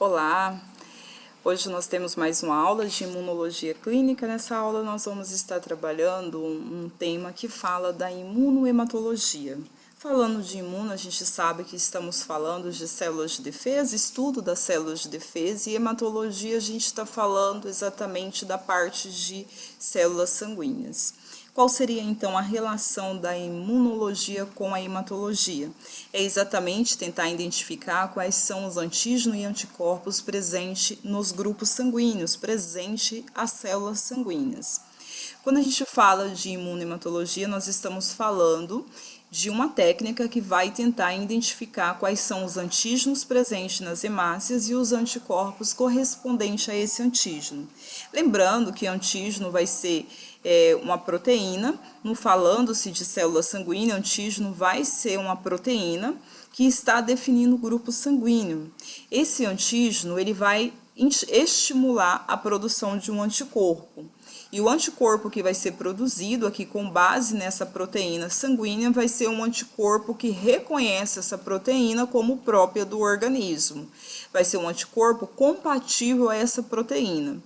Olá, hoje nós temos mais uma aula de imunologia clínica. Nessa aula nós vamos estar trabalhando um tema que fala da imunohematologia. Falando de imuno, a gente sabe que estamos falando de células de defesa, estudo das células de defesa, e hematologia a gente está falando exatamente da parte de células sanguíneas. Qual seria então a relação da imunologia com a hematologia? É exatamente tentar identificar quais são os antígenos e anticorpos presentes nos grupos sanguíneos, presente às células sanguíneas. Quando a gente fala de imunohematologia, nós estamos falando de uma técnica que vai tentar identificar quais são os antígenos presentes nas hemácias e os anticorpos correspondentes a esse antígeno. Lembrando que antígeno vai ser uma proteína, não falando-se de célula sanguínea, antígeno vai ser uma proteína que está definindo o grupo sanguíneo. Esse antígeno ele vai estimular a produção de um anticorpo. E o anticorpo que vai ser produzido aqui com base nessa proteína sanguínea vai ser um anticorpo que reconhece essa proteína como própria do organismo. Vai ser um anticorpo compatível a essa proteína,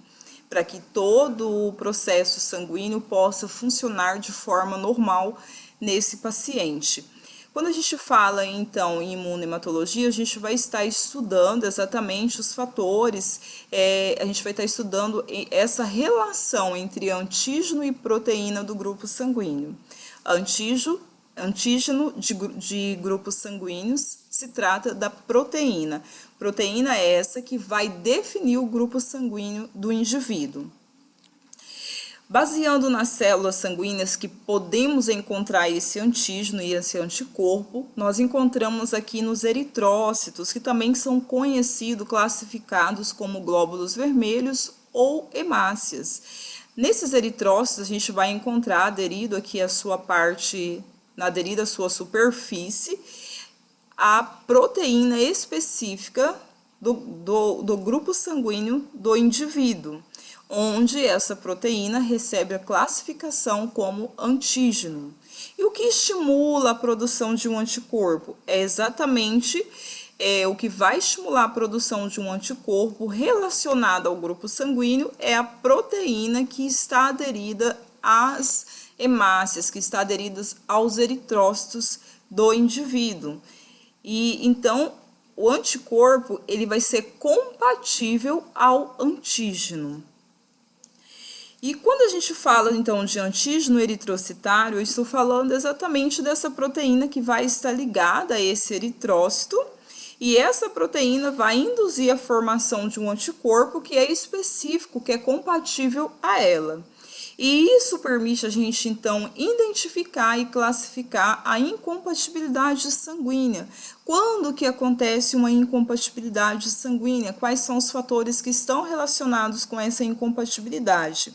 para que todo o processo sanguíneo possa funcionar de forma normal nesse paciente. Quando a gente fala, então, em imunohematologia, a gente vai estar estudando exatamente os fatores, a gente vai estar estudando essa relação entre antígeno e proteína do grupo sanguíneo. Antígeno de grupos sanguíneos se trata da proteína. Proteína é essa que vai definir o grupo sanguíneo do indivíduo. Baseando nas células sanguíneas que podemos encontrar esse antígeno e esse anticorpo, nós encontramos aqui nos eritrócitos, que também são conhecidos, classificados como glóbulos vermelhos ou hemácias. Nesses eritrócitos, a gente vai encontrar aderido aqui a sua parte, aderido à sua superfície, a proteína específica do grupo sanguíneo do indivíduo, onde essa proteína recebe a classificação como antígeno. E o que estimula a produção de um anticorpo? É exatamente o que vai estimular a produção de um anticorpo relacionado ao grupo sanguíneo é a proteína que está aderida às hemácias, que está aderida aos eritrócitos do indivíduo. E então o anticorpo ele vai ser compatível ao antígeno. E quando a gente fala, então, de antígeno eritrocitário, eu estou falando exatamente dessa proteína que vai estar ligada a esse eritrócito, e essa proteína vai induzir a formação de um anticorpo que é específico, que é compatível a ela. E isso permite a gente, então, identificar e classificar a incompatibilidade sanguínea. Quando que acontece uma incompatibilidade sanguínea? Quais são os fatores que estão relacionados com essa incompatibilidade?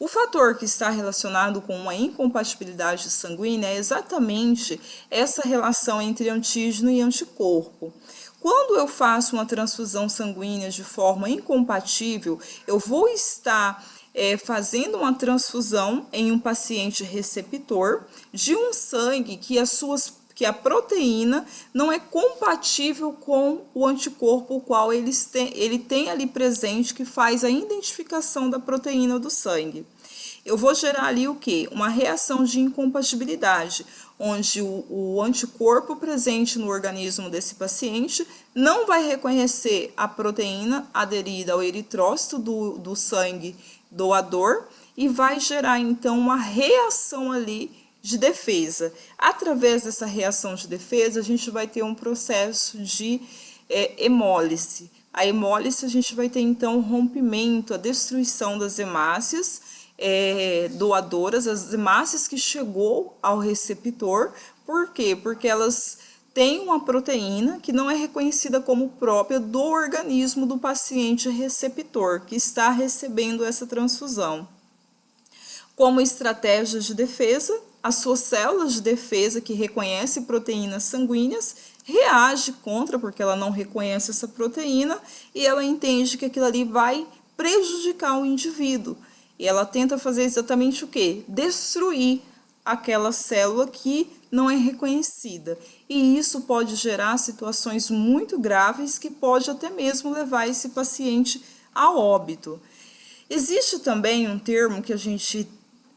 O fator que está relacionado com uma incompatibilidade sanguínea é exatamente essa relação entre antígeno e anticorpo. Quando eu faço uma transfusão sanguínea de forma incompatível, eu vou estar fazendo uma transfusão em um paciente receptor de um sangue que a proteína não é compatível com o anticorpo o qual ele tem ali presente, que faz a identificação da proteína do sangue. Eu vou gerar ali o quê? Uma reação de incompatibilidade, onde o anticorpo presente no organismo desse paciente não vai reconhecer a proteína aderida ao eritrócito do sangue doador e vai gerar então uma reação ali de defesa. Através dessa reação de defesa, a gente vai ter um processo de hemólise. A hemólise, a gente vai ter então o rompimento, a destruição das hemácias doadoras, as hemácias que chegou ao receptor. Por quê? Porque elas têm uma proteína que não é reconhecida como própria do organismo do paciente receptor, que está recebendo essa transfusão. Como estratégia de defesa, as suas células de defesa que reconhecem proteínas sanguíneas reage contra, porque ela não reconhece essa proteína e ela entende que aquilo ali vai prejudicar o indivíduo. E ela tenta fazer exatamente o quê? Destruir aquela célula que não é reconhecida. E isso pode gerar situações muito graves que pode até mesmo levar esse paciente a óbito. Existe também um termo que a gente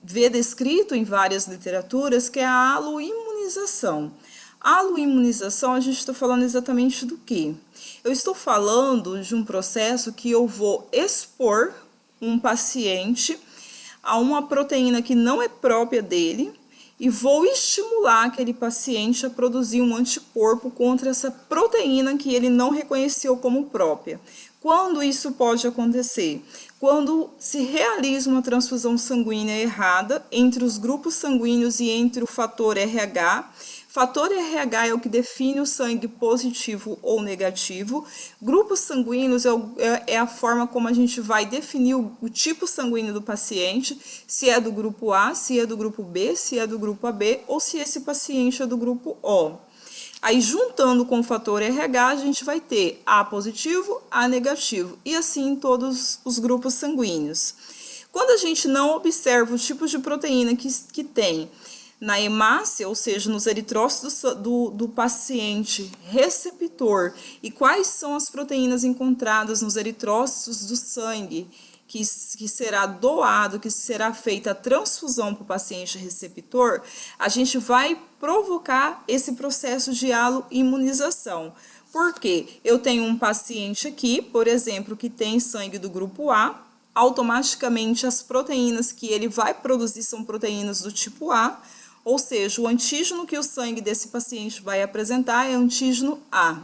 vê descrito em várias literaturas, que é a aloimunização. A aloimunização, a gente está falando exatamente do quê? Eu estou falando de um processo que eu vou expor um paciente a uma proteína que não é própria dele e vou estimular aquele paciente a produzir um anticorpo contra essa proteína que ele não reconheceu como própria. Quando isso pode acontecer? Quando se realiza uma transfusão sanguínea errada entre os grupos sanguíneos e entre o fator RH. Fator RH é o que define o sangue positivo ou negativo. Grupos sanguíneos é a forma como a gente vai definir o tipo sanguíneo do paciente, se é do grupo A, se é do grupo B, se é do grupo AB ou se esse paciente é do grupo O. Aí, juntando com o fator RH, a gente vai ter A positivo, A negativo, e assim em todos os grupos sanguíneos. Quando a gente não observa os tipos de proteína que tem na hemácia, ou seja, nos eritrócitos do paciente receptor, e quais são as proteínas encontradas nos eritrócitos do sangue, que será doado, que será feita a transfusão para o paciente receptor, a gente vai provocar esse processo de aloimunização. Por quê? Eu tenho um paciente aqui, por exemplo, que tem sangue do grupo A, automaticamente as proteínas que ele vai produzir são proteínas do tipo A, ou seja, o antígeno que o sangue desse paciente vai apresentar é antígeno A.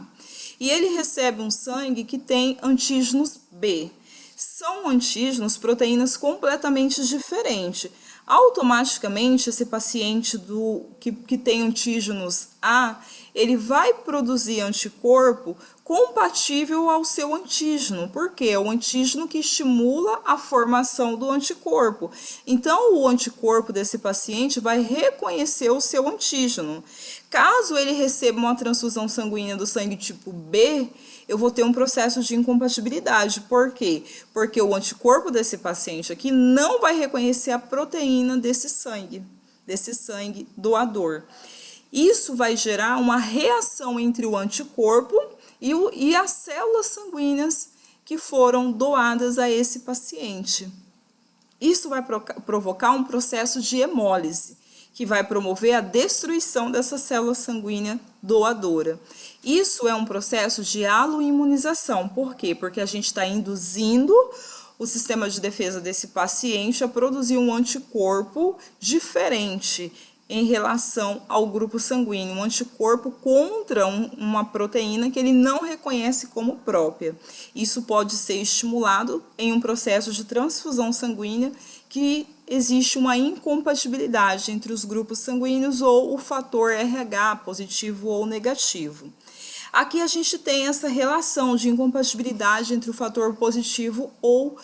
E ele recebe um sangue que tem antígenos B. São antígenos, proteínas completamente diferentes. Automaticamente, esse paciente que tem antígenos A, ele vai produzir anticorpo compatível ao seu antígeno, porque é o antígeno que estimula a formação do anticorpo. Então, o anticorpo desse paciente vai reconhecer o seu antígeno. Caso ele receba uma transfusão sanguínea do sangue tipo B, eu vou ter um processo de incompatibilidade. Por quê? Porque o anticorpo desse paciente aqui não vai reconhecer a proteína desse sangue doador. Isso vai gerar uma reação entre o anticorpo e as células sanguíneas que foram doadas a esse paciente. Isso vai provocar um processo de hemólise, que vai promover a destruição dessa célula sanguínea doadora. Isso é um processo de aloimunização. Por quê? Porque a gente está induzindo o sistema de defesa desse paciente a produzir um anticorpo diferente em relação ao grupo sanguíneo, um anticorpo contra uma proteína que ele não reconhece como própria. Isso pode ser estimulado em um processo de transfusão sanguínea que existe uma incompatibilidade entre os grupos sanguíneos ou o fator RH, positivo ou negativo. Aqui a gente tem essa relação de incompatibilidade entre o fator positivo ou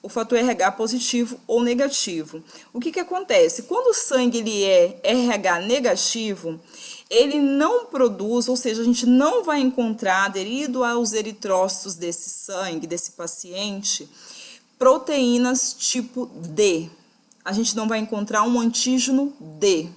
o fator RH positivo ou negativo. O que acontece? Quando o sangue ele é RH negativo, ele não produz, ou seja, a gente não vai encontrar, aderido aos eritrócitos desse sangue, desse paciente, proteínas tipo D. A gente não vai encontrar um antígeno D.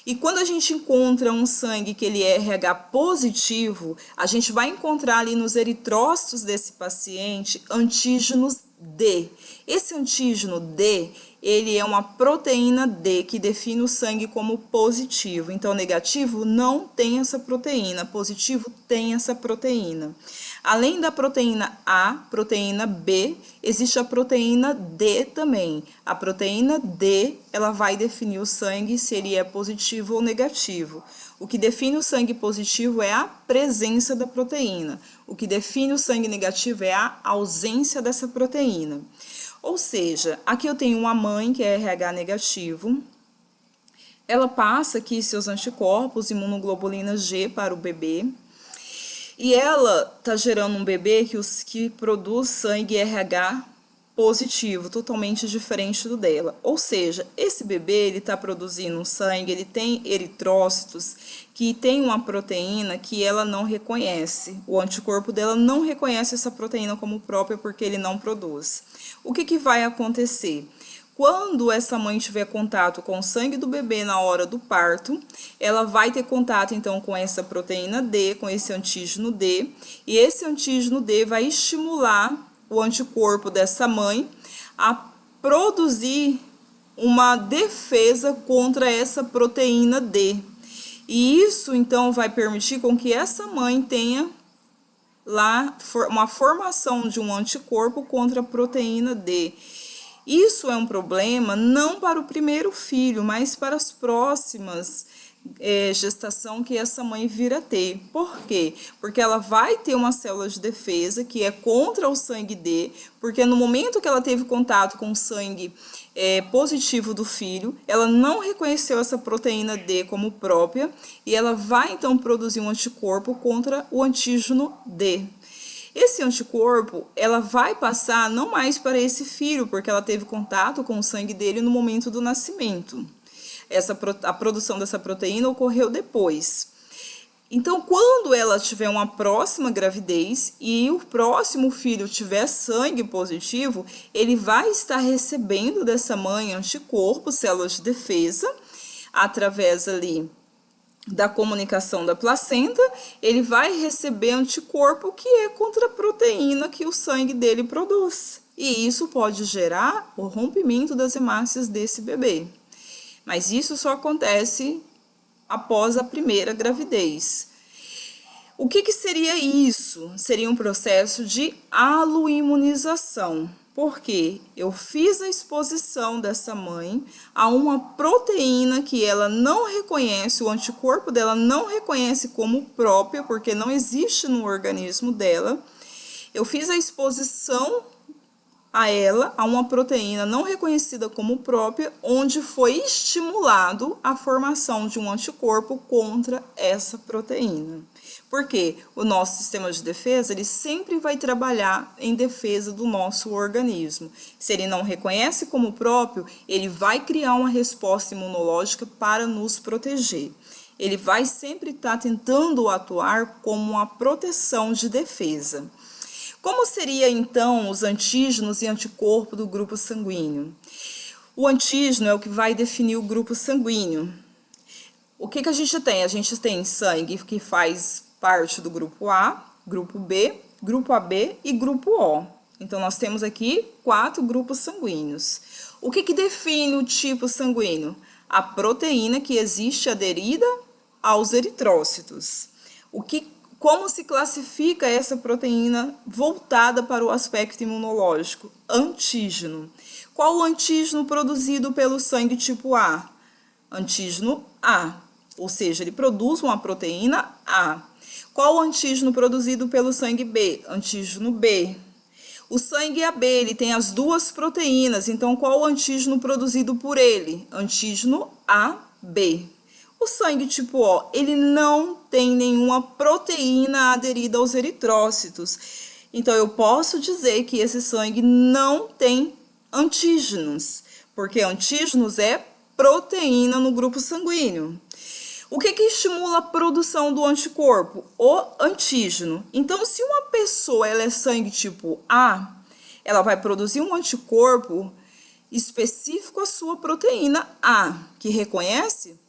E quando a gente encontra um sangue que ele é RH positivo, a gente vai encontrar ali nos eritrócitos desse paciente antígenos D. Esse antígeno D, ele é uma proteína D que define o sangue como positivo. Então, negativo não tem essa proteína, positivo tem essa proteína. Além da proteína A, proteína B, existe a proteína D também. A proteína D, ela vai definir o sangue se ele é positivo ou negativo. O que define o sangue positivo é a presença da proteína. O que define o sangue negativo é a ausência dessa proteína. Ou seja, aqui eu tenho uma mãe que é RH negativo. Ela passa aqui seus anticorpos, imunoglobulina G para o bebê. E ela está gerando um bebê que produz sangue RH positivo, totalmente diferente do dela. Ou seja, esse bebê ele está produzindo um sangue, ele tem eritrócitos que tem uma proteína que ela não reconhece. O anticorpo dela não reconhece essa proteína como própria porque ele não produz. O que vai acontecer? Quando essa mãe tiver contato com o sangue do bebê na hora do parto, ela vai ter contato então com essa proteína D, com esse antígeno D, e esse antígeno D vai estimular o anticorpo dessa mãe a produzir uma defesa contra essa proteína D. E isso então vai permitir com que essa mãe tenha lá uma formação de um anticorpo contra a proteína D. Isso é um problema não para o primeiro filho, mas para as próximas gestação que essa mãe vir a ter. Por quê? Porque ela vai ter uma célula de defesa que é contra o sangue D, porque no momento que ela teve contato com o sangue positivo do filho, ela não reconheceu essa proteína D como própria e ela vai então produzir um anticorpo contra o antígeno D. Esse anticorpo, ela vai passar não mais para esse filho, porque ela teve contato com o sangue dele no momento do nascimento. A produção dessa proteína ocorreu depois. Então, quando ela tiver uma próxima gravidez e o próximo filho tiver sangue positivo, ele vai estar recebendo dessa mãe anticorpos, células de defesa, através ali da comunicação da placenta, ele vai receber anticorpo que é contra a proteína que o sangue dele produz. E isso pode gerar o rompimento das hemácias desse bebê. Mas isso só acontece após a primeira gravidez. O que seria isso? Seria um processo de aloimunização. Porque eu fiz a exposição dessa mãe a uma proteína que ela não reconhece, o anticorpo dela não reconhece como própria, porque não existe no organismo dela. Eu fiz a exposição a ela, a uma proteína não reconhecida como própria, onde foi estimulado a formação de um anticorpo contra essa proteína. Porque o nosso sistema de defesa, ele sempre vai trabalhar em defesa do nosso organismo. Se ele não reconhece como próprio, ele vai criar uma resposta imunológica para nos proteger. Ele vai sempre estar tentando atuar como uma proteção de defesa. Como seria, então, os antígenos e anticorpo do grupo sanguíneo? O antígeno é o que vai definir o grupo sanguíneo. O que a gente tem? A gente tem sangue que faz parte do grupo A, grupo B, grupo AB e grupo O. Então, nós temos aqui 4 grupos sanguíneos. O que define o tipo sanguíneo? A proteína que existe aderida aos eritrócitos. Como se classifica essa proteína voltada para o aspecto imunológico? Antígeno. Qual o antígeno produzido pelo sangue tipo A? Antígeno A, ou seja, ele produz uma proteína A. Qual o antígeno produzido pelo sangue B? Antígeno B. O sangue AB, ele tem as 2 proteínas, então qual o antígeno produzido por ele? Antígeno AB. O sangue tipo O, ele não tem nenhuma proteína aderida aos eritrócitos. Então, eu posso dizer que esse sangue não tem antígenos, porque antígenos é proteína no grupo sanguíneo. O que estimula a produção do anticorpo? O antígeno. Então, se uma pessoa ela é sangue tipo A, ela vai produzir um anticorpo específico à sua proteína A, que reconhece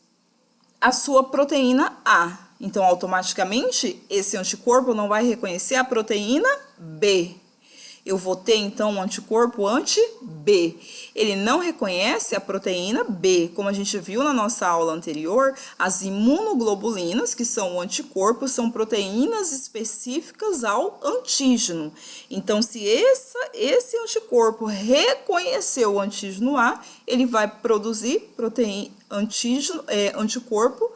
a sua proteína A. Então, automaticamente, esse anticorpo não vai reconhecer a proteína B. Eu vou ter, então, um anticorpo anti-B. Ele não reconhece a proteína B. Como a gente viu na nossa aula anterior, as imunoglobulinas, que são o anticorpo, são proteínas específicas ao antígeno. Então, se esse anticorpo reconhecer o antígeno A, ele vai produzir anticorpo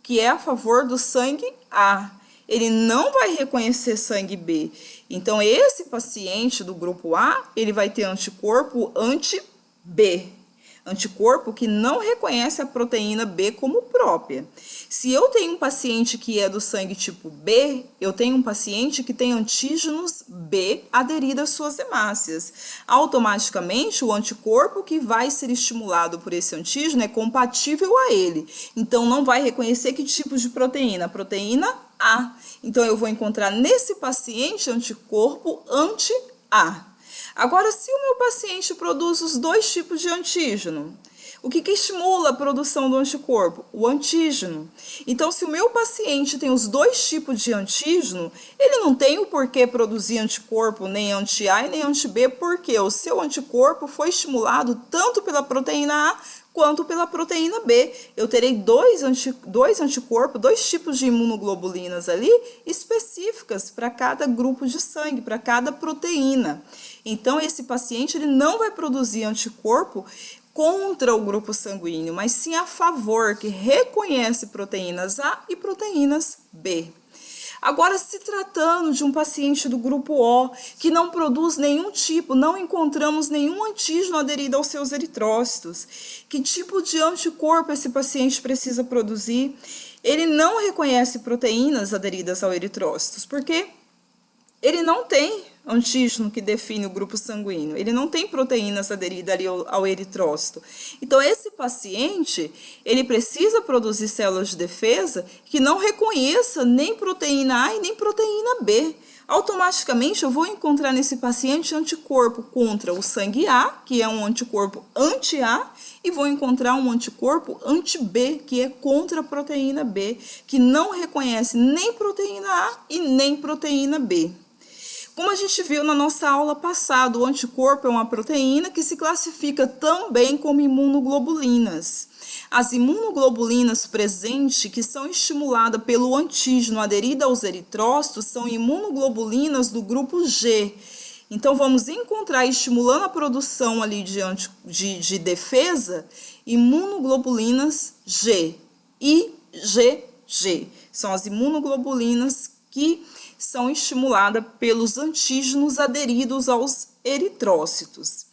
que é a favor do sangue A. Ele não vai reconhecer sangue B. Então, esse paciente do grupo A, ele vai ter anticorpo anti-B. Anticorpo que não reconhece a proteína B como própria. Se eu tenho um paciente que é do sangue tipo B, eu tenho um paciente que tem antígenos B aderidos às suas hemácias. Automaticamente, o anticorpo que vai ser estimulado por esse antígeno é compatível a ele. Então, não vai reconhecer que tipo de proteína? Proteína A. Então, eu vou encontrar nesse paciente anticorpo anti-A. Agora, se o meu paciente produz os dois tipos de antígeno, o que estimula a produção do anticorpo? O antígeno. Então, se o meu paciente tem os dois tipos de antígeno, ele não tem o porquê produzir anticorpo nem anti-A e nem anti-B, porque o seu anticorpo foi estimulado tanto pela proteína A quanto pela proteína B. Eu terei dois anticorpos, dois tipos de imunoglobulinas ali específicas para cada grupo de sangue, para cada proteína. Então, esse paciente ele não vai produzir anticorpo contra o grupo sanguíneo, mas sim a favor, que reconhece proteínas A e proteínas B. Agora, se tratando de um paciente do grupo O, que não produz nenhum tipo, não encontramos nenhum antígeno aderido aos seus eritrócitos, que tipo de anticorpo esse paciente precisa produzir? Ele não reconhece proteínas aderidas ao eritrócitos, porque ele não tem antígeno que define o grupo sanguíneo, ele não tem proteínas aderidas ali ao eritrócito. Então, esse paciente, ele precisa produzir células de defesa que não reconheça nem proteína A e nem proteína B. Automaticamente, eu vou encontrar nesse paciente anticorpo contra o sangue A, que é um anticorpo anti-A, e vou encontrar um anticorpo anti-B, que é contra a proteína B, que não reconhece nem proteína A e nem proteína B. Como a gente viu na nossa aula passada, o anticorpo é uma proteína que se classifica também como imunoglobulinas. As imunoglobulinas presentes, que são estimuladas pelo antígeno aderido aos eritrócitos, são imunoglobulinas do grupo G. Então, vamos encontrar, estimulando a produção ali de defesa, imunoglobulinas G, IgG. São as imunoglobulinas que são estimuladas pelos antígenos aderidos aos eritrócitos.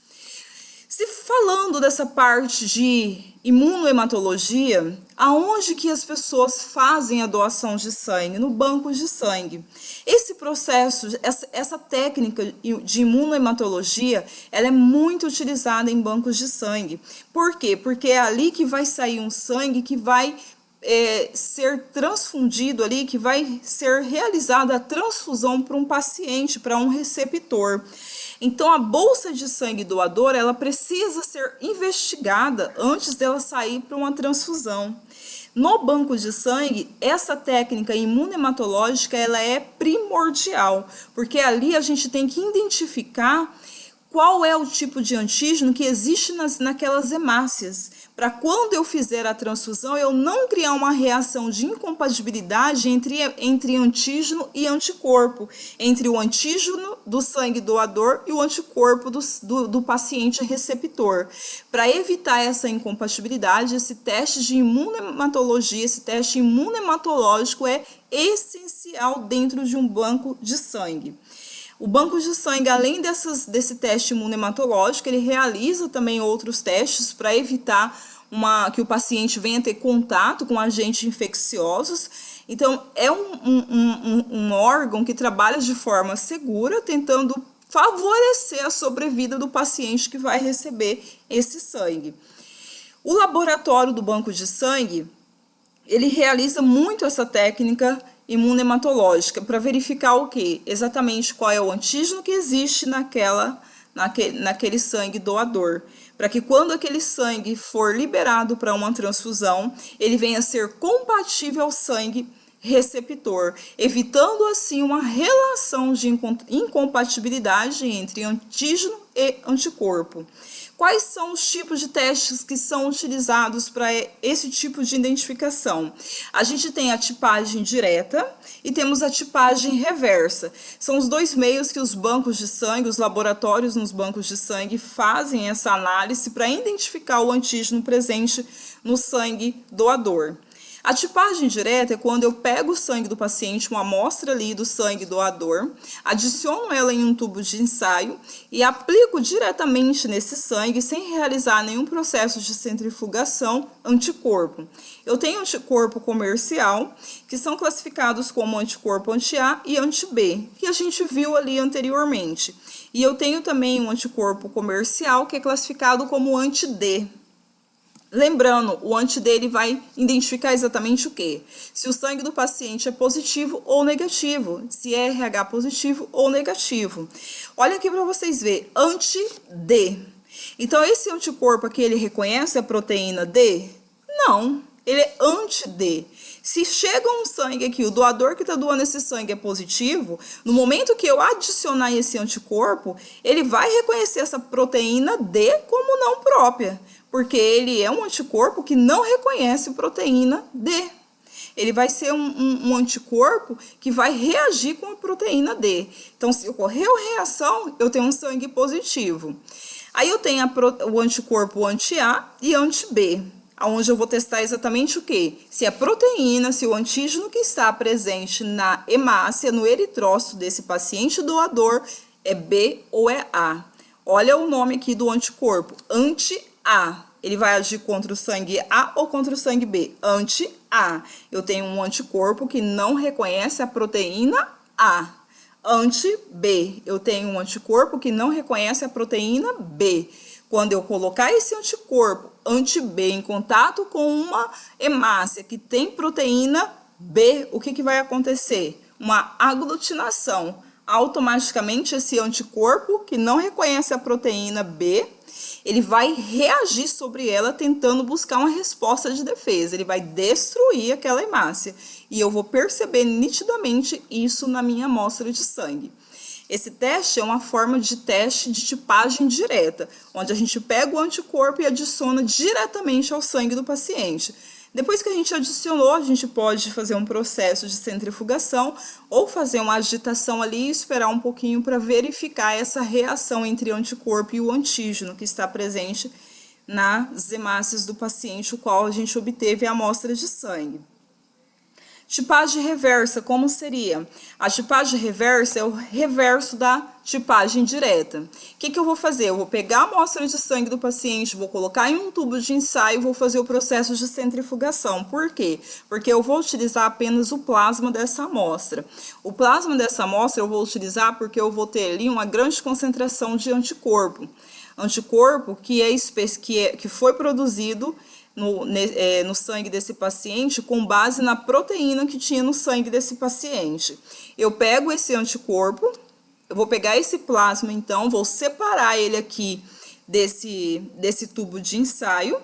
Se falando dessa parte de imunohematologia, aonde que as pessoas fazem a doação de sangue? No banco de sangue. Esse processo, essa técnica de imunohematologia, ela é muito utilizada em bancos de sangue. Por quê? Porque é ali que vai sair um sangue que vai ser transfundido ali, que vai ser realizada a transfusão para um paciente, para um receptor. Então, a bolsa de sangue doadora, ela precisa ser investigada antes dela sair para uma transfusão. No banco de sangue, essa técnica imunohematológica, ela é primordial, porque ali a gente tem que identificar qual é o tipo de antígeno que existe naquelas hemácias, para quando eu fizer a transfusão, eu não criar uma reação de incompatibilidade entre antígeno e anticorpo, entre o antígeno do sangue doador e o anticorpo do paciente receptor. Para evitar essa incompatibilidade, esse teste de imunohematologia, esse teste imunohematológico é essencial dentro de um banco de sangue. O banco de sangue, além desse teste imunohematológico, ele realiza também outros testes para evitar que o paciente venha ter contato com agentes infecciosos. Então, é um órgão que trabalha de forma segura, tentando favorecer a sobrevida do paciente que vai receber esse sangue. O laboratório do banco de sangue, ele realiza muito essa técnica imunohematológica para verificar o quê? Exatamente qual é o antígeno que existe naquele sangue doador, para que quando aquele sangue for liberado para uma transfusão, ele venha a ser compatível ao sangue receptor, evitando assim uma relação de incompatibilidade entre antígeno e anticorpo. Quais são os tipos de testes que são utilizados para esse tipo de identificação? A gente tem a tipagem direta e temos a tipagem reversa. São os dois meios que os bancos de sangue, os laboratórios nos bancos de sangue fazem essa análise para identificar o antígeno presente no sangue doador. A tipagem direta é quando eu pego o sangue do paciente, uma amostra ali do sangue doador, adiciono ela em um tubo de ensaio e aplico diretamente nesse sangue, sem realizar nenhum processo de centrifugação, anticorpo. Eu tenho anticorpo comercial, que são classificados como anticorpo anti-A e anti-B, que a gente viu ali anteriormente. E eu tenho também um anticorpo comercial, que é classificado como anti-D. Lembrando, o anti-D ele vai identificar exatamente o quê? Se o sangue do paciente é positivo ou negativo, se é RH positivo ou negativo. Olha aqui para vocês verem, anti-D. Então, esse anticorpo aqui, ele reconhece a proteína D? Não, ele é anti-D. Se chega um sangue aqui, o doador que está doando esse sangue é positivo, no momento que eu adicionar esse anticorpo, ele vai reconhecer essa proteína D como não própria, porque ele é um anticorpo que não reconhece proteína D. Ele vai ser um anticorpo que vai reagir com a proteína D. Então, se ocorreu reação, eu tenho um sangue positivo. Aí eu tenho o anticorpo anti-A e anti-B, onde eu vou testar exatamente o quê? Se a proteína, se o antígeno que está presente na hemácia, no eritrócito desse paciente doador, é B ou é A. Olha o nome aqui do anticorpo, anti-A. Ele vai agir contra o sangue A ou contra o sangue B? Anti-A. Eu tenho um anticorpo que não reconhece a proteína A. Anti-B. Eu tenho um anticorpo que não reconhece a proteína B. Quando eu colocar esse anticorpo anti-B em contato com uma hemácia que tem proteína B, o que vai acontecer? Uma aglutinação. Automaticamente, esse anticorpo, que não reconhece a proteína B, ele vai reagir sobre ela tentando buscar uma resposta de defesa. Ele vai destruir aquela hemácia. E eu vou perceber nitidamente isso na minha amostra de sangue. Esse teste é uma forma de teste de tipagem direta, onde a gente pega o anticorpo e adiciona diretamente ao sangue do paciente. Depois que a gente adicionou, a gente pode fazer um processo de centrifugação ou fazer uma agitação ali e esperar um pouquinho para verificar essa reação entre o anticorpo e o antígeno que está presente nas hemácias do paciente, o qual a gente obteve a amostra de sangue. Tipagem reversa, como seria? A tipagem reversa é o reverso da tipagem direta. O que eu vou fazer? Eu vou pegar a amostra de sangue do paciente, vou colocar em um tubo de ensaio e vou fazer o processo de centrifugação. Por quê? Porque eu vou utilizar apenas o plasma dessa amostra. O plasma dessa amostra eu vou utilizar porque eu vou ter ali uma grande concentração de anticorpo. Anticorpo que foi produzido no sangue desse paciente com base na proteína que tinha no sangue desse paciente. Eu pego esse anticorpo, eu vou pegar esse plasma, então, vou separar ele aqui desse tubo de ensaio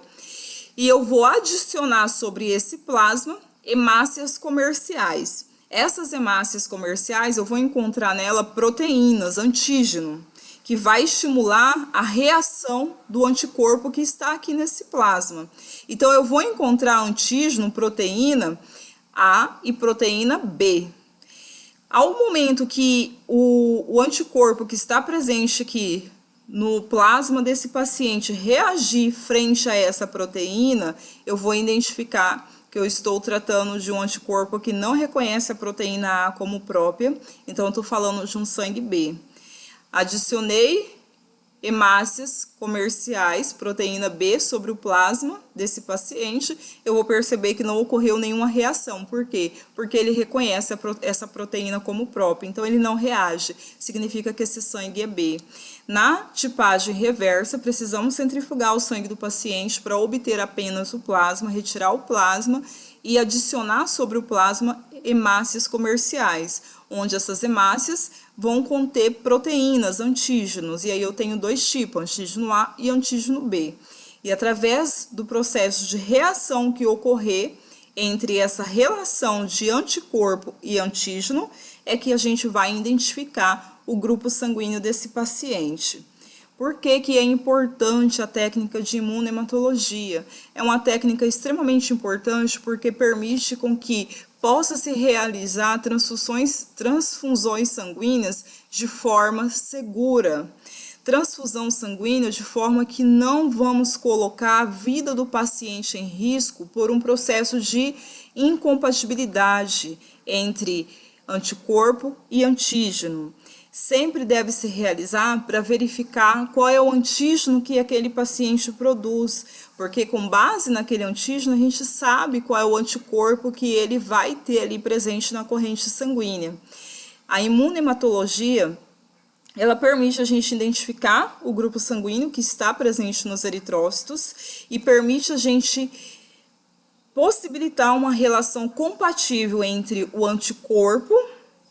e eu vou adicionar sobre esse plasma hemácias comerciais. Essas hemácias comerciais, eu vou encontrar nela proteínas, antígeno, que vai estimular a reação do anticorpo que está aqui nesse plasma. Então, eu vou encontrar antígeno, proteína A e proteína B. Ao momento que o anticorpo que está presente aqui no plasma desse paciente reagir frente a essa proteína, eu vou identificar que eu estou tratando de um anticorpo que não reconhece a proteína A como própria, então eu estou falando de um sangue B. Adicionei hemácias comerciais, proteína B, sobre o plasma desse paciente, eu vou perceber que não ocorreu nenhuma reação. Por quê? Porque ele reconhece essa proteína como própria, então ele não reage, significa que esse sangue é B. Na tipagem reversa, precisamos centrifugar o sangue do paciente para obter apenas o plasma, retirar o plasma e adicionar sobre o plasma hemácias comerciais, onde essas hemácias vão conter proteínas, antígenos, e aí eu tenho dois tipos, antígeno A e antígeno B. E através do processo de reação que ocorrer entre essa relação de anticorpo e antígeno, é que a gente vai identificar o grupo sanguíneo desse paciente. Por que é importante a técnica de imunohematologia? É uma técnica extremamente importante porque permite com que possa se realizar transfusões sanguíneas de forma segura. Transfusão sanguínea de forma que não vamos colocar a vida do paciente em risco por um processo de incompatibilidade entre anticorpo e antígeno. Sempre deve se realizar para verificar qual é o antígeno que aquele paciente produz, porque com base naquele antígeno a gente sabe qual é o anticorpo que ele vai ter ali presente na corrente sanguínea. A imunohematologia ela permite a gente identificar o grupo sanguíneo que está presente nos eritrócitos e permite a gente possibilitar uma relação compatível entre o anticorpo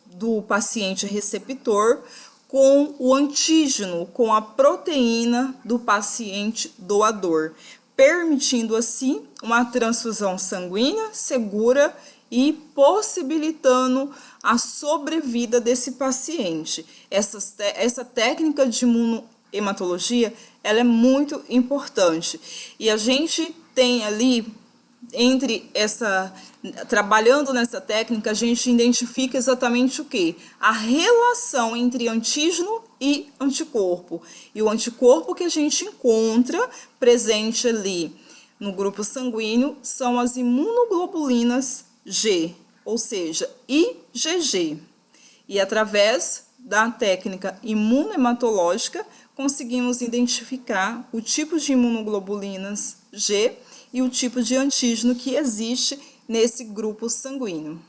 do paciente receptor com o antígeno, com a proteína do paciente doador, permitindo assim uma transfusão sanguínea segura e possibilitando a sobrevida desse paciente. Essa técnica de imunohematologia, ela é muito importante. E a gente tem ali, trabalhando nessa técnica, a gente identifica exatamente o quê? A relação entre antígeno e anticorpo. E o anticorpo que a gente encontra presente ali no grupo sanguíneo são as imunoglobulinas G, ou seja, IgG. E através da técnica imunohematológica, conseguimos identificar o tipo de imunoglobulinas G e o tipo de antígeno que existe nesse grupo sanguíneo.